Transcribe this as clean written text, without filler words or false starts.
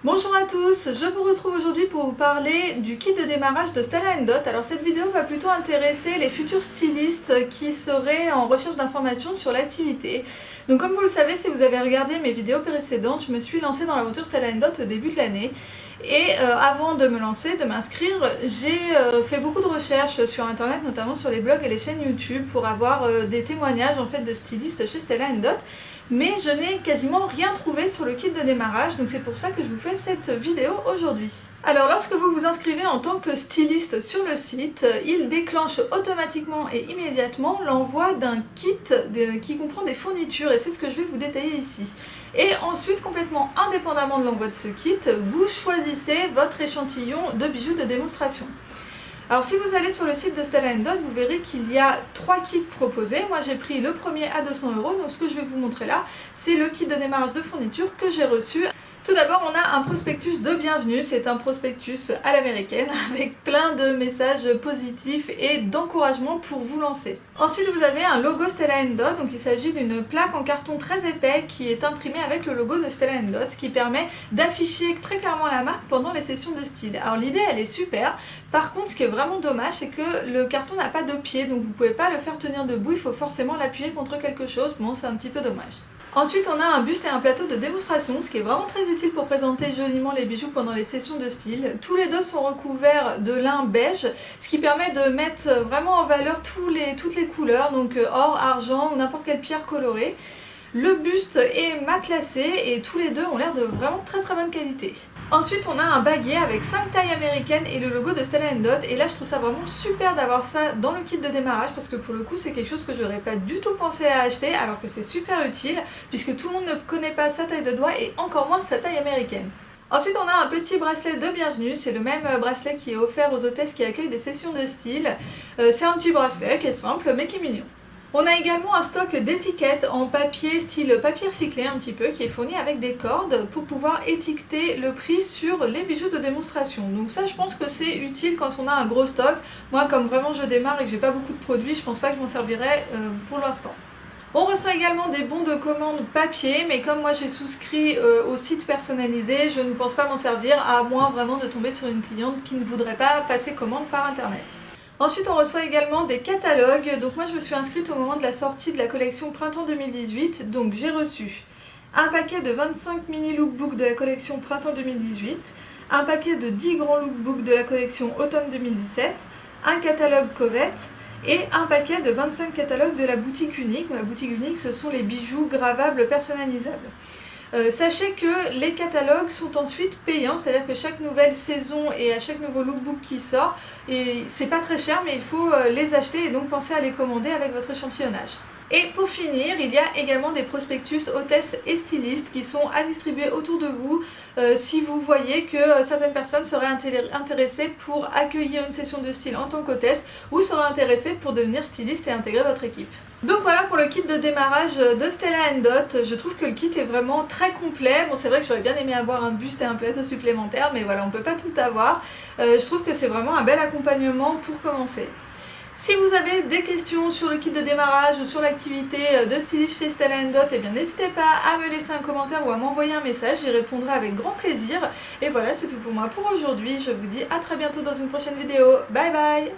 Bonjour à tous, je vous retrouve aujourd'hui pour vous parler du kit de démarrage de Stella & Dot. Alors cette vidéo va plutôt intéresser les futurs stylistes qui seraient en recherche d'informations sur l'activité. Donc comme vous le savez, si vous avez regardé mes vidéos précédentes, je me suis lancée dans l'aventure Stella & Dot au début de l'année. Et avant de me lancer, de m'inscrire, j'ai fait beaucoup de recherches sur internet, notamment sur les blogs et les chaînes YouTube pour avoir des témoignages en fait de stylistes chez Stella & Dot. Mais je n'ai quasiment rien trouvé sur le kit de démarrage, donc c'est pour ça que je vous fais cette vidéo aujourd'hui. Alors lorsque vous vous inscrivez en tant que styliste sur le site, il déclenche automatiquement et immédiatement l'envoi d'un kit qui comprend des fournitures, et c'est ce que je vais vous détailler ici. Et ensuite, complètement indépendamment de l'envoi de ce kit, vous choisissez votre échantillon de bijoux de démonstration. Alors si vous allez sur le site de Stella & Dot, vous verrez qu'il y a 3 kits proposés. Moi j'ai pris le premier à 200 €, donc ce que je vais vous montrer là, c'est le kit de démarrage de fourniture que j'ai reçu. Tout d'abord, on a un prospectus de bienvenue, c'est un prospectus à l'américaine avec plein de messages positifs et d'encouragement pour vous lancer. Ensuite, vous avez un logo Stella & Dot, donc il s'agit d'une plaque en carton très épais qui est imprimée avec le logo de Stella & Dot, ce qui permet d'afficher très clairement la marque pendant les sessions de style. Alors l'idée elle est super, par contre ce qui est vraiment dommage c'est que le carton n'a pas de pied, donc vous pouvez pas le faire tenir debout, il faut forcément l'appuyer contre quelque chose, bon c'est un petit peu dommage. Ensuite on a un buste et un plateau de démonstration, ce qui est vraiment très utile pour présenter joliment les bijoux pendant les sessions de style. Tous les deux sont recouverts de lin beige, ce qui permet de mettre vraiment en valeur toutes les couleurs, donc or, argent ou n'importe quelle pierre colorée. Le buste est matelassé et tous les deux ont l'air de vraiment très bonne qualité. Ensuite on a un baguet avec 5 tailles américaines et le logo de Stella & Dot, et là je trouve ça vraiment super d'avoir ça dans le kit de démarrage parce que pour le coup c'est quelque chose que j'aurais pas du tout pensé à acheter, alors que c'est super utile puisque tout le monde ne connaît pas sa taille de doigt et encore moins sa taille américaine. Ensuite on a un petit bracelet de bienvenue, c'est le même bracelet qui est offert aux hôtesses qui accueillent des sessions de style. C'est un petit bracelet qui est simple mais qui est mignon. On a également un stock d'étiquettes en papier, style papier recyclé un petit peu, qui est fourni avec des cordes pour pouvoir étiqueter le prix sur les bijoux de démonstration. Donc ça je pense que c'est utile quand on a un gros stock. Moi comme vraiment je démarre et que j'ai pas beaucoup de produits, je pense pas que je m'en servirai pour l'instant. On reçoit également des bons de commande papier, mais comme moi j'ai souscrit au site personnalisé, je ne pense pas m'en servir, à moins vraiment de tomber sur une cliente qui ne voudrait pas passer commande par internet. Ensuite on reçoit également des catalogues, donc moi je me suis inscrite au moment de la sortie de la collection Printemps 2018, donc j'ai reçu un paquet de 25 mini lookbooks de la collection Printemps 2018, un paquet de 10 grands lookbooks de la collection Automne 2017, un catalogue Covette et un paquet de 25 catalogues de la boutique unique. La boutique unique ce sont les bijoux gravables personnalisables. Sachez que les catalogues sont ensuite payants, c'est-à-dire que chaque nouvelle saison et à chaque nouveau lookbook qui sort, et c'est pas très cher mais il faut les acheter et donc penser à les commander avec votre échantillonnage. Et pour finir, il y a également des prospectus hôtesses et stylistes qui sont à distribuer autour de vous si vous voyez que certaines personnes seraient intéressées pour accueillir une session de style en tant qu'hôtesse ou seraient intéressées pour devenir styliste et intégrer votre équipe. Donc voilà pour le kit de démarrage de Stella & Dot. Je trouve que le kit est vraiment très complet. Bon c'est vrai que j'aurais bien aimé avoir un buste et un plateau supplémentaire, mais voilà on peut pas tout avoir. Je trouve que c'est vraiment un bel accompagnement pour commencer. Si vous avez des questions sur le kit de démarrage ou sur l'activité de styliste chez Stella & Dot, eh bien n'hésitez pas à me laisser un commentaire ou à m'envoyer un message, j'y répondrai avec grand plaisir. Et voilà, c'est tout pour moi pour aujourd'hui, je vous dis à très bientôt dans une prochaine vidéo, bye bye.